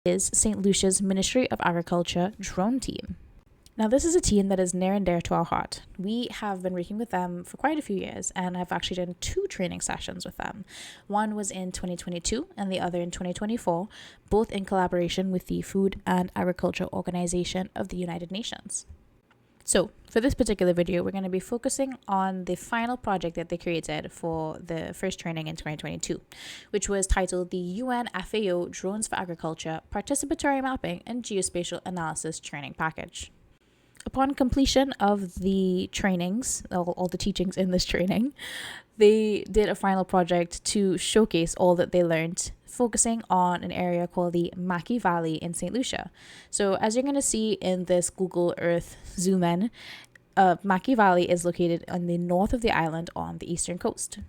is St. Lucia's Ministry of Agriculture drone team. Now, this is a team that is near and dear to our heart. We have been working with them for quite a few years, and I've actually done 2 training sessions with them. One was in 2022 and the other in 2024, both in collaboration with the Food and Agriculture Organization of the United Nations. So, for this particular video, we're going to be focusing on the final project that they created for the first training in 2022, which was titled the UN FAO Drones for Agriculture Participatory Mapping and Geospatial Analysis Training Package. Upon completion of the trainings, all the teachings in this training, they did a final project to showcase all that they learned, focusing on an area called the Mackay Valley in St. Lucia. So as you're going to see in this Google Earth zoom in, Mackay Valley is located on the north of the island on the eastern coast.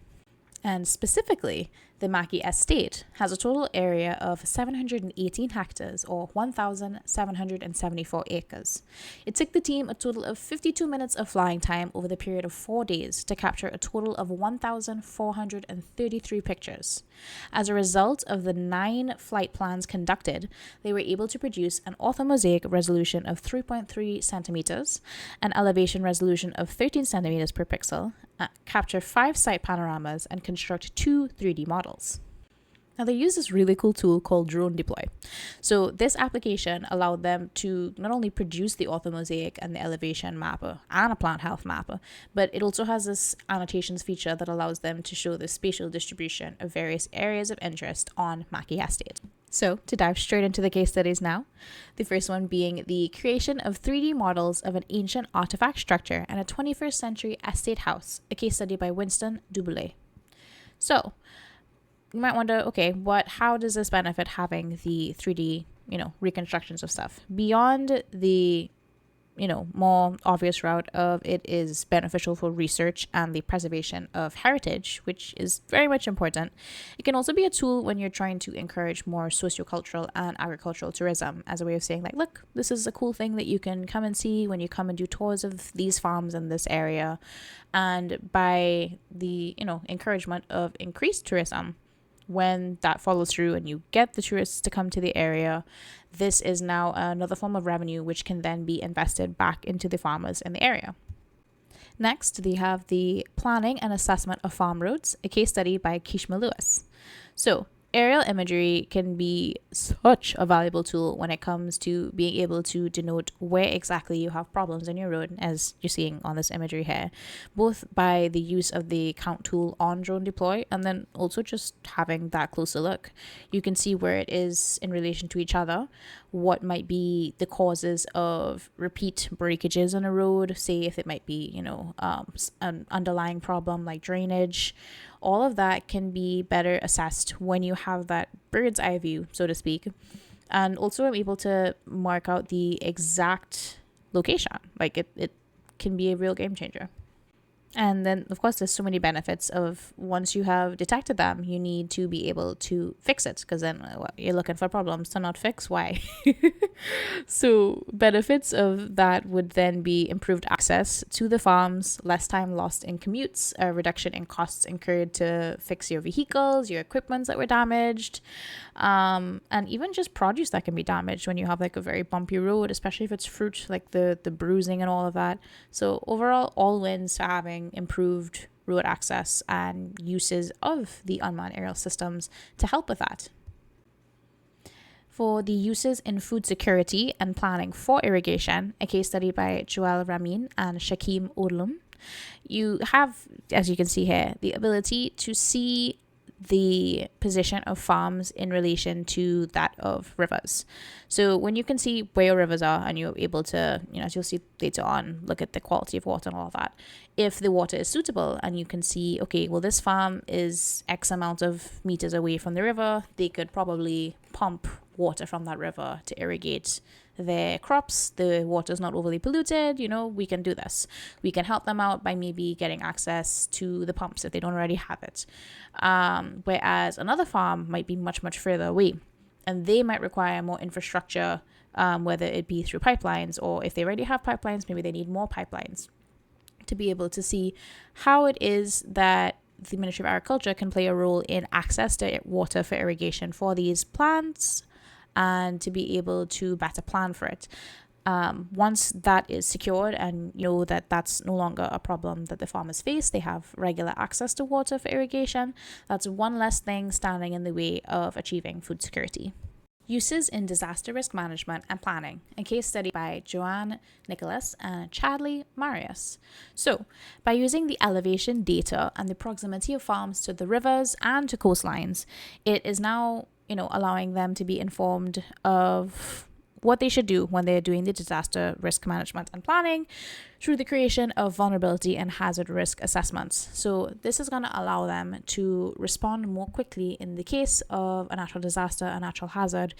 And specifically, the Mackay Estate has a total area of 718 hectares or 1,774 acres. It took the team a total of 52 minutes of flying time over the period of 4 days to capture a total of 1,433 pictures. As a result of the 9 flight plans conducted, they were able to produce an orthomosaic resolution of 3.3 centimeters, an elevation resolution of 13 centimeters per pixel, capture 5 site panoramas, and construct 2 3D models. Now, they use this really cool tool called Drone Deploy. So this application allowed them to not only produce the orthomosaic and the elevation mapper and a plant health mapper, but it also has this annotations feature that allows them to show the spatial distribution of various areas of interest on Mackay Estate. So, to dive straight into the case studies now, the first one being the creation of 3D models of an ancient artifact structure and a 21st century estate house, a case study by Winston Duboulet. So, you might wonder, okay, how does this benefit having the 3D, reconstructions of stuff? Beyond the, more obvious route of it is beneficial for research and the preservation of heritage, which is very much important. It can also be a tool when you're trying to encourage more sociocultural and agricultural tourism as a way of saying, like, look, this is a cool thing that you can come and see when you come and do tours of these farms in this area. And by the, encouragement of increased tourism, when that follows through and you get the tourists to come to the area, this is now another form of revenue which can then be invested back into the farmers in the area. Next, they have the planning and assessment of farm roads, a case study by Kishma Lewis. So, aerial imagery can be such a valuable tool when it comes to being able to denote where exactly you have problems in your road, as you're seeing on this imagery here, both by the use of the count tool on Drone Deploy and then also just having that closer look. You can see where it is in relation to each other, what might be the causes of repeat breakages on a road, say if it might be, an underlying problem like drainage. All of that can be better assessed when you have that bird's eye view, so to speak. And also I'm able to mark out the exact location. Like it can be a real game changer. And then, of course, there's so many benefits of once you have detected them, you need to be able to fix it, because then you're looking for problems to not fix. Why? So benefits of that would then be improved access to the farms, less time lost in commutes, a reduction in costs incurred to fix your vehicles, your equipment that were damaged, and even just produce that can be damaged when you have like a very bumpy road, especially if it's fruit, like the bruising and all of that. So overall, all wins for having improved road access and uses of the unmanned aerial systems to help with that. For the uses in food security and planning for irrigation, a case study by Joel Ramin and Shakim Odlum, you have, as you can see here, the ability to see the position of farms in relation to that of rivers. So when you can see where your rivers are and you're able to, as you'll see later on, look at the quality of water and all of that. If the water is suitable and you can see, okay, well, this farm is X amount of meters away from the river, they could probably pump water from that river to irrigate their crops. The water is not overly polluted. We can do this. We can help them out by maybe getting access to the pumps if they don't already have it. Whereas another farm might be much, much further away, and they might require more infrastructure, whether it be through pipelines, or if they already have pipelines, maybe they need more pipelines to be able to see how it is that the Ministry of Agriculture can play a role in access to water for irrigation for these plants and to be able to better plan for it. Once that is secured and you know that that's no longer a problem that the farmers face, they have regular access to water for irrigation. That's one less thing standing in the way of achieving food security. Uses in Disaster Risk Management and Planning, a case study by Joanne Nicholas and Chadley Marius. So, by using the elevation data and the proximity of farms to the rivers and to coastlines, it is now, allowing them to be informed of what they should do when they're doing the disaster risk management and planning through the creation of vulnerability and hazard risk assessments. So this is going to allow them to respond more quickly in the case of a natural disaster, a natural hazard,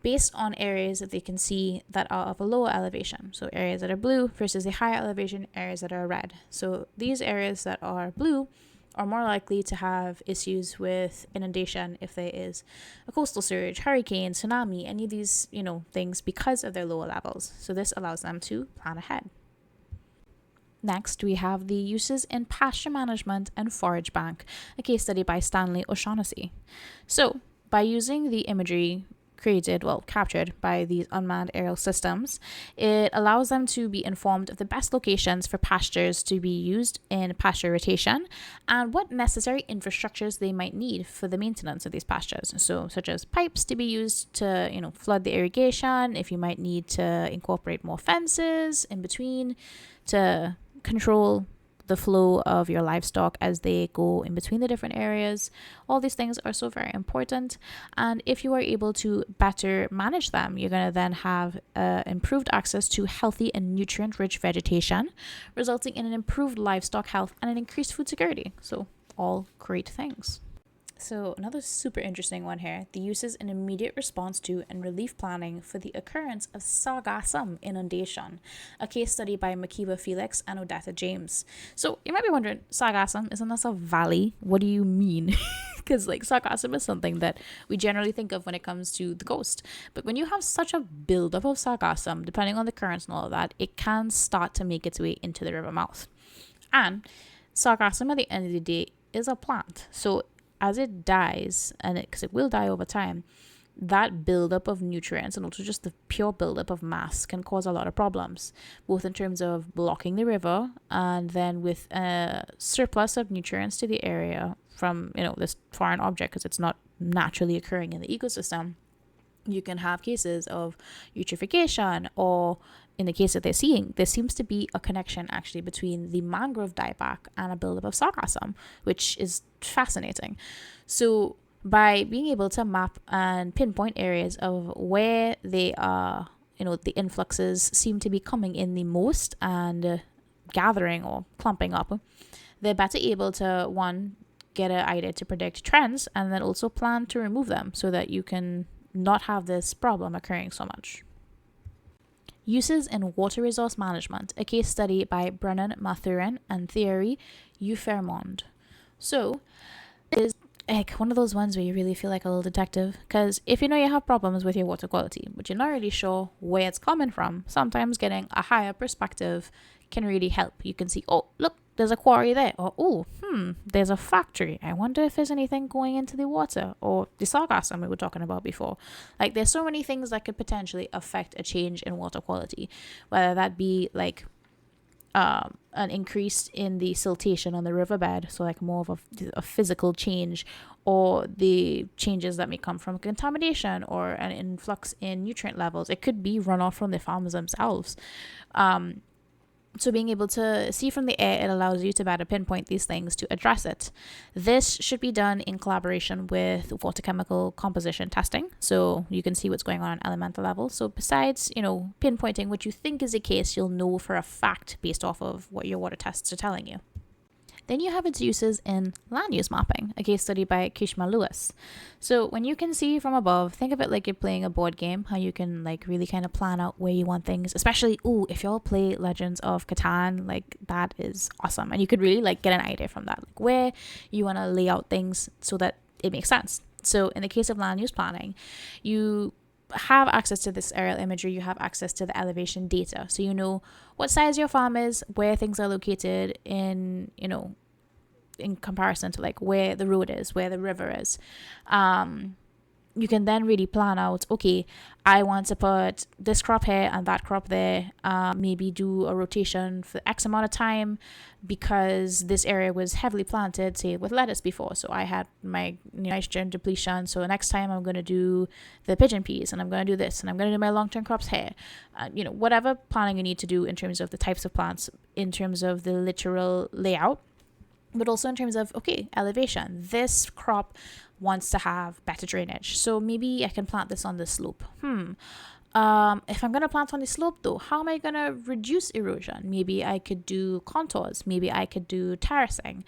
based on areas that they can see that are of a lower elevation. So areas that are blue versus the higher elevation areas that are red. So these areas that are blue are more likely to have issues with inundation if there is a coastal surge, hurricane, tsunami, any of these, things because of their lower levels. So this allows them to plan ahead. Next, we have the uses in pasture management and forage bank, a case study by Stanley O'Shaughnessy. So by using the imagery captured by these unmanned aerial systems, it allows them to be informed of the best locations for pastures to be used in pasture rotation and what necessary infrastructures they might need for the maintenance of these pastures. So such as pipes to be used to, flood the irrigation, if you might need to incorporate more fences in between to control the flow of your livestock as they go in between the different areas. All these things are so very important, and if you are able to better manage them, you're going to then have improved access to healthy and nutrient rich vegetation, resulting in an improved livestock health and an increased food security. So all great things. So another super interesting one here, the uses in immediate response to and relief planning for the occurrence of sargassum inundation, a case study by Makiba Felix and Odetta James. So you might be wondering, sargassum, isn't this a valley? What do you mean? Because sargassum is something that we generally think of when it comes to the coast. But when you have such a buildup of sargassum, depending on the currents and all of that, it can start to make its way into the river mouth. And sargassum at the end of the day is a plant. So as it dies, and because it will die over time, that buildup of nutrients and also just the pure buildup of mass can cause a lot of problems, both in terms of blocking the river and then with a surplus of nutrients to the area from, this foreign object, because it's not naturally occurring in the ecosystem. You can have cases of eutrophication, or in the case that they're seeing, there seems to be a connection actually between the mangrove dieback and a buildup of sargassum, which is fascinating. So by being able to map and pinpoint areas of where they are, the influxes seem to be coming in the most and gathering or clumping up, they're better able to, one, get an idea to predict trends and then also plan to remove them so that you can not have this problem occurring so much. Uses in Water Resource Management, a case study by Brennan Mathurin and Thierry Ufermond. So, it is one of those ones where you really feel like a little detective, because if you know you have problems with your water quality, but you're not really sure where it's coming from, sometimes getting a higher perspective can really help. You can see, oh, look, there's a quarry there, or there's a factory. I wonder if there's anything going into the water, or the sargassum we were talking about before. There's so many things that could potentially affect a change in water quality, whether that be an increase in the siltation on the riverbed, so more of a physical change, or the changes that may come from contamination or an influx in nutrient levels. It could be runoff from the farmers themselves. So being able to see from the air, it allows you to better pinpoint these things to address it. This should be done in collaboration with water chemical composition testing, so you can see what's going on elemental level. So besides, pinpointing what you think is the case, you'll know for a fact based off of what your water tests are telling you. Then you have its uses in land use mapping, a case study by Kishma Lewis. So when you can see from above, think of it like you're playing a board game, how you can really kind of plan out where you want things, especially, if y'all play Legends of Catan, that is awesome. And you could really get an idea from that, where you want to lay out things so that it makes sense. So in the case of land use planning, you have access to this aerial imagery, you have access to the elevation data, so you know what size your farm is, where things are located in in comparison to where the road is, where the river is, you can then really plan out, okay, I want to put this crop here and that crop there, maybe do a rotation for X amount of time because this area was heavily planted, say with lettuce before. So I had my nitrogen depletion. So next time I'm going to do the pigeon peas and I'm going to do this and I'm going to do my long-term crops here. Whatever planning you need to do in terms of the types of plants, in terms of the literal layout, but also in terms of, okay, elevation. This crop wants to have better drainage. So maybe I can plant this on the slope. If I'm going to plant on the slope though, how am I going to reduce erosion? Maybe I could do contours. Maybe I could do terracing.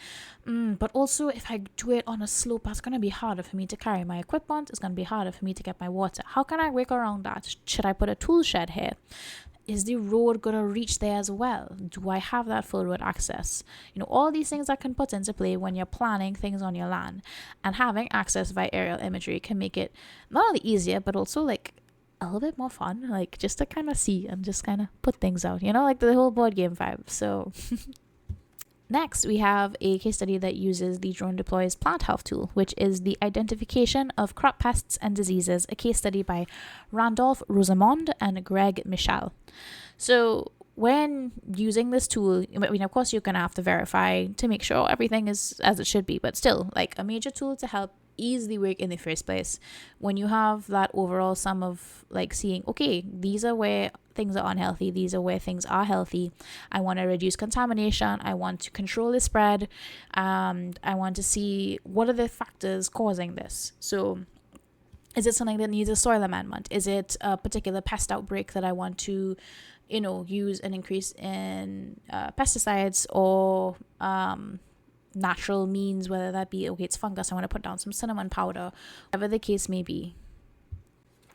But also if I do it on a slope, that's going to be harder for me to carry my equipment. It's going to be harder for me to get my water. How can I work around that? Should I put a tool shed here? Is the road going to reach there as well? Do I have that full road access? All these things that can put into play when you're planning things on your land, and having access via aerial imagery can make it not only easier, but also like a little bit more fun, like just to kind of see and just kind of put things out, like the whole board game vibe. So next, we have a case study that uses the Drone Deploy's plant health tool, which is the identification of crop pests and diseases, a case study by Randolph Rosamond and Greg Michel. So when using this tool, of course, you're going to have to verify to make sure everything is as it should be, but still, like a major tool to help ease the work in the first place. When you have that overall sum of like seeing, okay, these are where things are unhealthy, these are where things are healthy. I want to reduce contamination. I want to control the spread. I want to see what are the factors causing this. So is it something that needs a soil amendment? Is it a particular pest outbreak that I want to, use an increase in pesticides or natural means, whether that be, okay, it's fungus, I want to put down some cinnamon powder, whatever the case may be.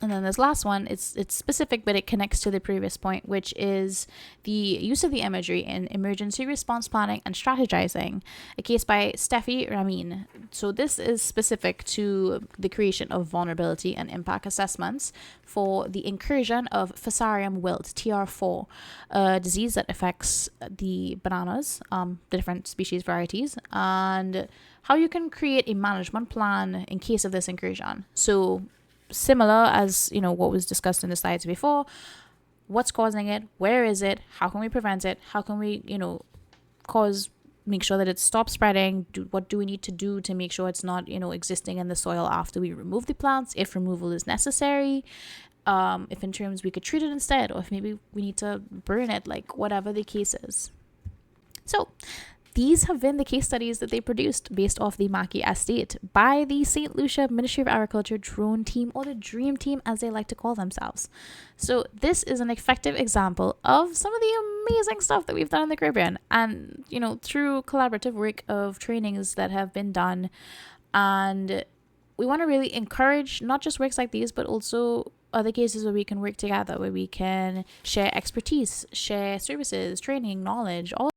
And then this last one, it's specific, but it connects to the previous point, which is the use of the imagery in emergency response planning and strategizing, a case by Steffi Ramin. So this is specific to the creation of vulnerability and impact assessments for the incursion of Fusarium wilt, TR4, a disease that affects the bananas, the different species varieties, and how you can create a management plan in case of this incursion. So similar as what was discussed in the slides before, what's causing it, where is it, how can we prevent it, how can we make sure that it stops spreading, what do we need to do to make sure it's not existing in the soil after we remove the plants, if removal is necessary, if in terms we could treat it instead, or if maybe we need to burn it, like whatever the case is. So these have been the case studies that they produced based off the Mackey estate by the St. Lucia Ministry of Agriculture drone team, or the DREAM team as they like to call themselves. So this is an effective example of some of the amazing stuff that we've done in the Caribbean, and through collaborative work of trainings that have been done. And we want to really encourage not just works like these, but also other cases where we can work together, where we can share expertise, share services, training, knowledge, all.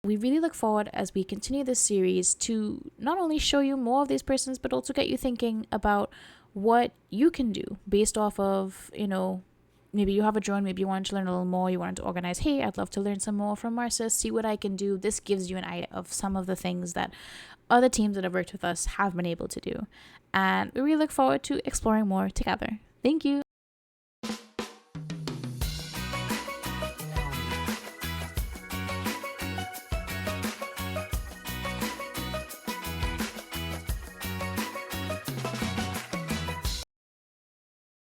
We really look forward as we continue this series to not only show you more of these persons, but also get you thinking about what you can do based off of, maybe you have a drone, maybe you want to learn a little more, you want to organize, hey, I'd love to learn some more from Marcia, see what I can do. This gives you an idea of some of the things that other teams that have worked with us have been able to do. And we really look forward to exploring more together. Thank you.